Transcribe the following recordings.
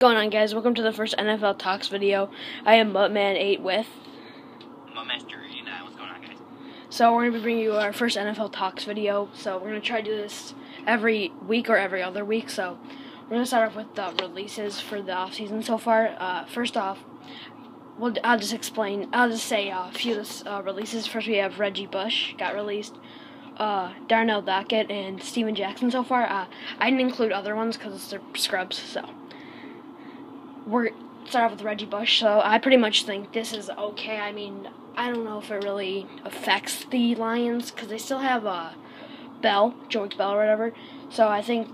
Going on, guys? Welcome to the first NFL Talks video. I am MUTMAN89 with MUTMASTER89. What's going on, guys? So we're going to be bringing you our first NFL Talks video. So we're going to try to do this every week or every other week. So we're going to start off with the releases for the offseason so far. First off, I'll just say a few of the releases. First, we have Reggie Bush got released. Darnell Dockett and Steven Jackson so far. I didn't include other ones because they're scrubs, so we're start off with Reggie Bush. So I pretty much think this is okay. I mean, I don't know if it really affects the Lions because they still have George Bell or whatever. So I think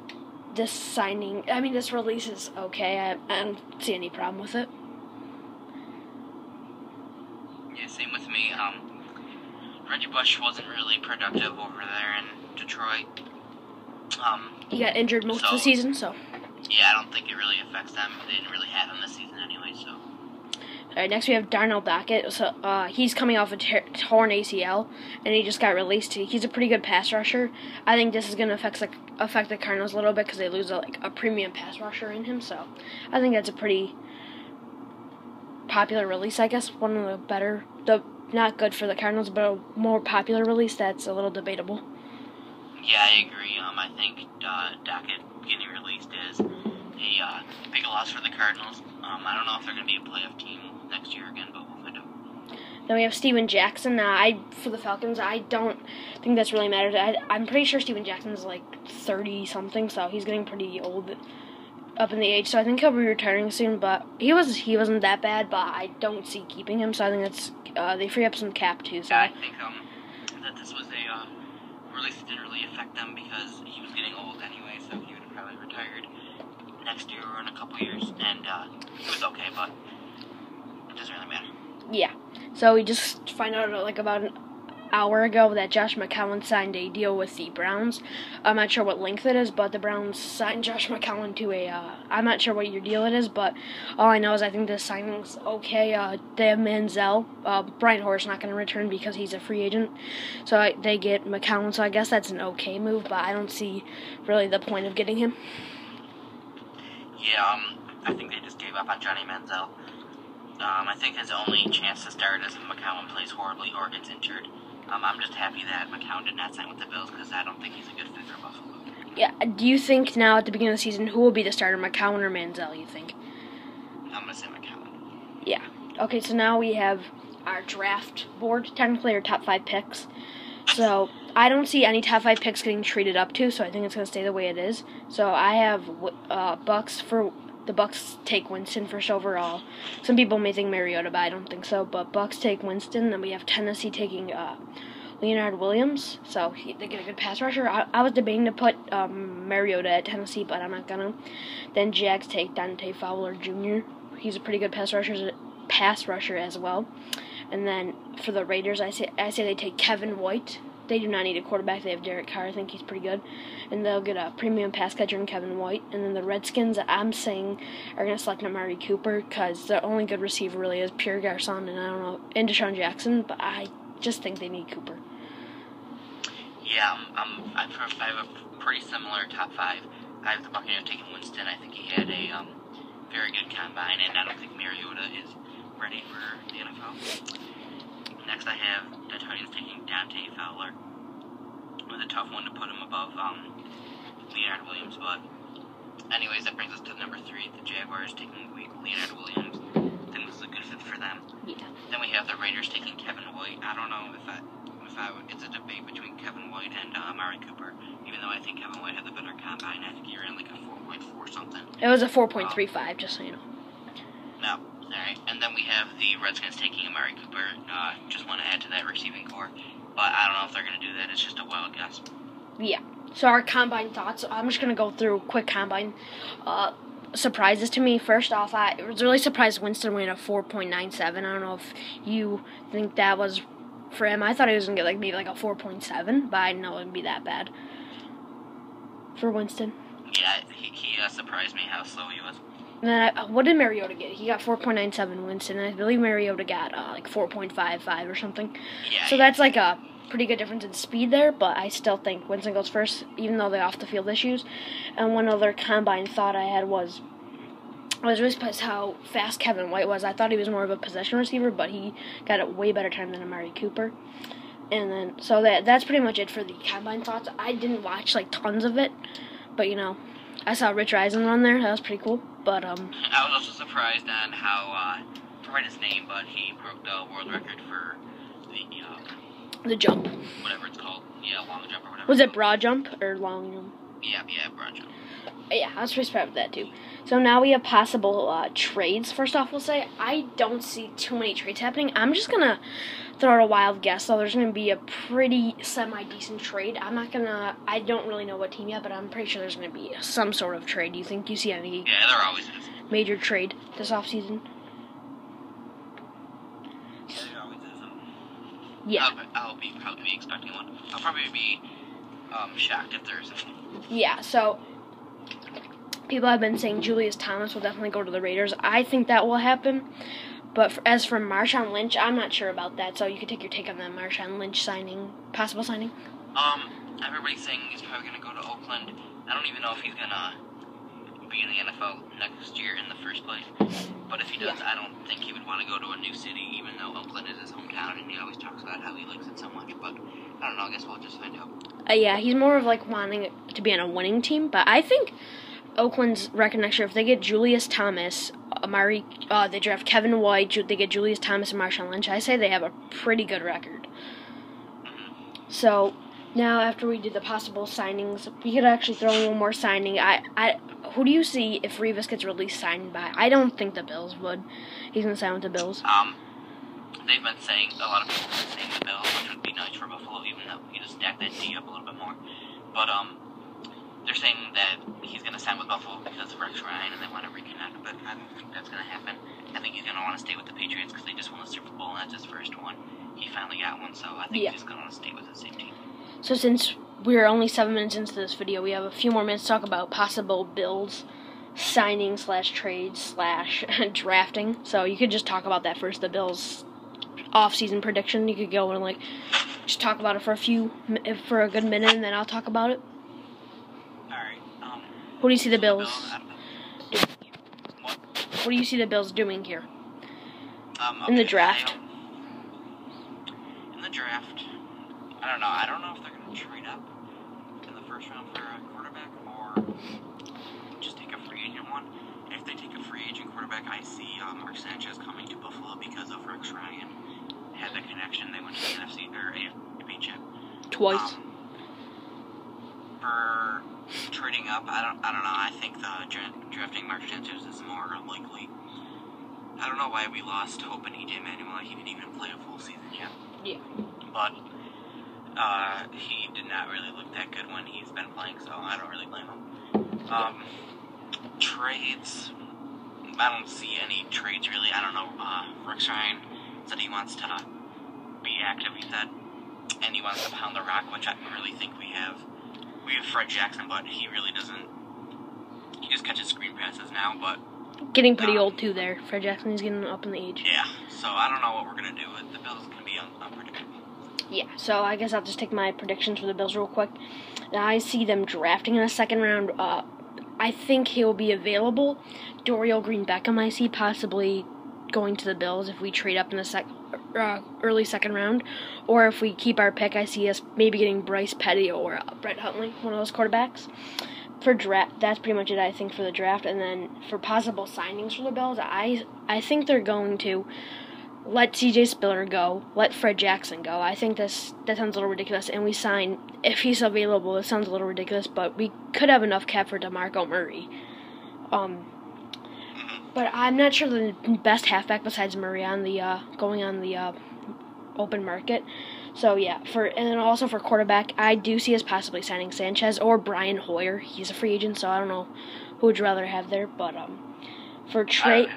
this release is okay. I don't see any problem with it. Yeah, same with me. Reggie Bush wasn't really productive over there in Detroit. He got injured most of the season, so. Yeah, I don't think it really affects them. They didn't really have him this season anyway, so. Alright, next we have Darnell Dockett. So, he's coming off a torn ACL, and he just got released. He's a pretty good pass rusher. I think this is going to affect the Cardinals a little bit because they lose a premium pass rusher in him. So, I think that's a pretty popular release, I guess. One of the better, not good for the Cardinals, but a more popular release that's a little debatable. Yeah, I agree. I think Dockett getting released is a big loss for the Cardinals. I don't know if they're going to be a playoff team next year again, but we'll find out. Then we have Steven Jackson. For the Falcons, I don't think that's really matters. I'm pretty sure Steven Jackson's like 30-something, so he's getting pretty old up in the age. So I think he'll be retiring soon, but he wasn't that bad, but I don't see keeping him, so I think that's they free up some cap too. So yeah, I think that this was a release that didn't really affect them because he was getting old anyway, so he would have probably retired next year or in a couple years, and he was okay, but it doesn't really matter. Yeah. So we just find out about an hour ago that Josh McCown signed a deal with the Browns. I'm not sure what length it is, but the Browns signed Josh McCown to I'm not sure what your deal it is, but all I know is I think this signing's okay. They have Manziel. Brian Hoyer's not going to return because he's a free agent, so they get McCown, so I guess that's an okay move, but I don't see really the point of getting him. Yeah, I think they just gave up on Johnny Manziel. I think his only chance to start is if McCown plays horribly or gets injured. I'm just happy that McCown did not sign with the Bills because I don't think he's a good fit for Buffalo. Yeah, do you think now at the beginning of the season, who will be the starter, McCown or Manziel, you think? I'm going to say McCown. Yeah. Okay, so now we have our draft board, technically our top 5 picks. So I don't see any top 5 picks getting traded up to, so I think it's going to stay the way it is. So I have Bucks for... The Bucks take Winston first overall. Some people may think Mariota, but I don't think so. But Bucks take Winston. Then we have Tennessee taking Leonard Williams. So they get a good pass rusher. I was debating to put Mariota at Tennessee, but I'm not gonna. Then Jags take Dante Fowler Jr. He's a pretty good pass rusher as well. And then for the Raiders, I say they take Kevin White. They do not need a quarterback. They have Derek Carr. I think he's pretty good. And they'll get a premium pass catcher in Kevin White. And then the Redskins, I'm saying, are going to select Amari Cooper because their only good receiver really is Pierre Garçon and Deshaun Jackson. But I just think they need Cooper. Yeah, I have a pretty similar top 5. I have the Buccaneers taking Winston. I think he had a very good combine, and I don't think Mariota is ready for the NFL. Next, I have the Titans taking Dante Fowler. It was a tough one to put him above Leonard Williams, but anyways, that brings us to number 3, the Jaguars taking Leonard Williams. I think this is a good fit for them. Yeah. Then we have the Raiders taking Kevin White. I don't know if it's a debate between Kevin White and Amari Cooper, even though I think Kevin White had the better combine. I think he ran like a 4.4 something. It was a 4.35, just so you know. No. Alright, and then we have the Redskins taking Amari Cooper. Just want to add to that receiving core, but I don't know if they're going to do that. It's just a wild guess. Yeah. So our combine thoughts. I'm just going to go through quick combine surprises to me. First off, I was really surprised Winston ran a 4.97. I don't know if you think that was for him. I thought he was going to get maybe a 4.7, but I didn't know it would be that bad for Winston. Yeah, he surprised me how slow he was. And then what did Mariota get? He got 4.97 Winston, and I believe Mariota got 4.55 or something. Yeah. So that's a pretty good difference in speed there, but I still think Winston goes first, even though they off the field issues. And one other combine thought I had was I was really surprised how fast Kevin White was. I thought he was more of a possession receiver, but he got a way better time than Amari Cooper. And then, so that's pretty much it for the combine thoughts. I didn't watch, like, tons of it, but, I saw Rich Eisen run there. That was pretty cool, but, I was also surprised on how, I forgot his name, but he broke the world record for the jump. Whatever it's called. Yeah, long jump or whatever. Was it broad jump or long jump? Yeah, broad jump. Yeah, I was pretty surprised with that, too. So now we have possible trades. First off, we'll say I don't see too many trades happening. I'm just going to throw out a wild guess, though. There's going to be a pretty semi-decent trade. I don't really know what team yet, but I'm pretty sure there's going to be some sort of trade. Do you see any there always is. Major trade this offseason? Yeah, there always is. Yeah. I'll probably be expecting one. I'll probably be shocked if there's any. Yeah, so people have been saying Julius Thomas will definitely go to the Raiders. I think that will happen. But as for Marshawn Lynch, I'm not sure about that. So you could take your take on that Marshawn Lynch possible signing. Everybody's saying he's probably going to go to Oakland. I don't even know if he's going to be in the NFL next year in the first place. But if he does, I don't think he would want to go to a new city, even though Oakland is his hometown, and he always talks about how he likes it so much. But I don't know. I guess we'll just find out. Yeah, he's more of like wanting to be on a winning team. But I think Oakland's record next year, if they get Julius Thomas, they draft Kevin White, they get Julius Thomas and Marshawn Lynch, I say they have a pretty good record. So now after we did the possible signings, we could actually throw in one more signing. Who do you see if Revis gets released signed by? I don't think the Bills would. He's going to sign with the Bills. They've been saying, a lot of people have been saying the Bills, which would be nice for Buffalo, even though you just stack that D up a little bit more. But, they're saying that he's going to sign with Buffalo because of Rex Ryan and they want to reconnect, but I don't think that's going to happen. I think he's going to want to stay with the Patriots because they just won the Super Bowl and that's his first one. He finally got one, so I think he's just going to want to stay with the same team. So since we're only 7 minutes into this video, we have a few more minutes to talk about possible Bills signing / trade / drafting. So you could just talk about that first, the Bills off-season prediction. You could go and just talk about it for a good minute, and then I'll talk about it. Who do you see the Bills doing? What? What do you see the Bills doing here? In the draft? In the draft, I don't know. I don't know if they're going to trade up in the first round for a quarterback or just take a free agent one. And if they take a free agent quarterback, I see Mark Sanchez coming to Buffalo because of Rex Ryan. Had the connection. They went to the NFC or AFC Championship Twice. For trading up, I don't know. I think the drafting Mark Sanchez is more likely. I don't know why we lost hope in E.J. Manuel. He didn't even play a full season yet. Yeah. But he did not really look that good when he's been playing, so I don't really blame him. Trades, I don't see any trades really. I don't know. Rex Ryan said he wants to be active, he said, and he wants to pound the rock, which I really think we have. We have Fred Jackson, but he really doesn't. He just catches screen passes now, but getting pretty old too there. Fred Jackson is getting up in the age. Yeah, so I don't know what we're going to do. The Bills can be unpredictable. Yeah, so I guess I'll just take my predictions for the Bills real quick. Now, I see them drafting in the second round. I think he'll be available. Dorial Green-Beckham, I see possibly going to the Bills if we trade up in the early second round. Or if we keep our pick, I see us maybe getting Bryce Petty or Brett Huntley, one of those quarterbacks. For draft, that's pretty much it, I think, for the draft. And then for possible signings for the Bills, I think they're going to let C.J. Spiller go, let Fred Jackson go. I think that sounds a little ridiculous. And we sign, if he's available, it sounds a little ridiculous, but we could have enough cap for DeMarco Murray. But I'm not sure the best halfback besides Murray on the going on the open market. So yeah, and then also for quarterback, I do see us possibly signing Sanchez or Brian Hoyer. He's a free agent, so I don't know who would you rather have there. But for trade,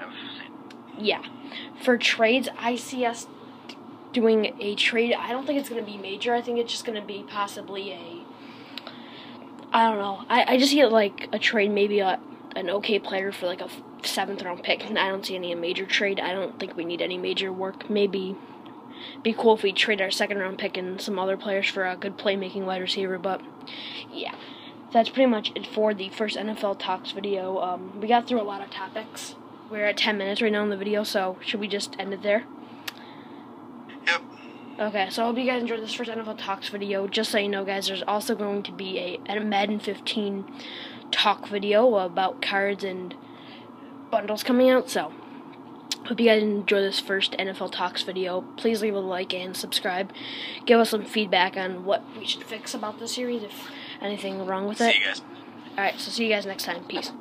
for trades, I see us doing a trade. I don't think it's going to be major. I think it's just going to be possibly I don't know. I just see it like a trade, maybe an okay player for like a 7th round pick. And I don't see any major trade. I don't think we need any major work. Maybe be cool if we trade our 2nd round pick and some other players for a good playmaking wide receiver. But yeah, that's pretty much it for the first NFL Talks video. We got through a lot of topics. we're at 10 minutes right now in the video, so should we just end it there? Yep. Okay, so I hope you guys enjoyed this first NFL Talks video. Just so you know, guys, there's also going to be a Madden 15 talk video about cards and bundles coming out, so hope you guys enjoy this first NFL Talks video. Please leave a like and subscribe. Give us some feedback on what we should fix about the series, if anything wrong with it. See you guys. Alright, so see you guys next time. Peace.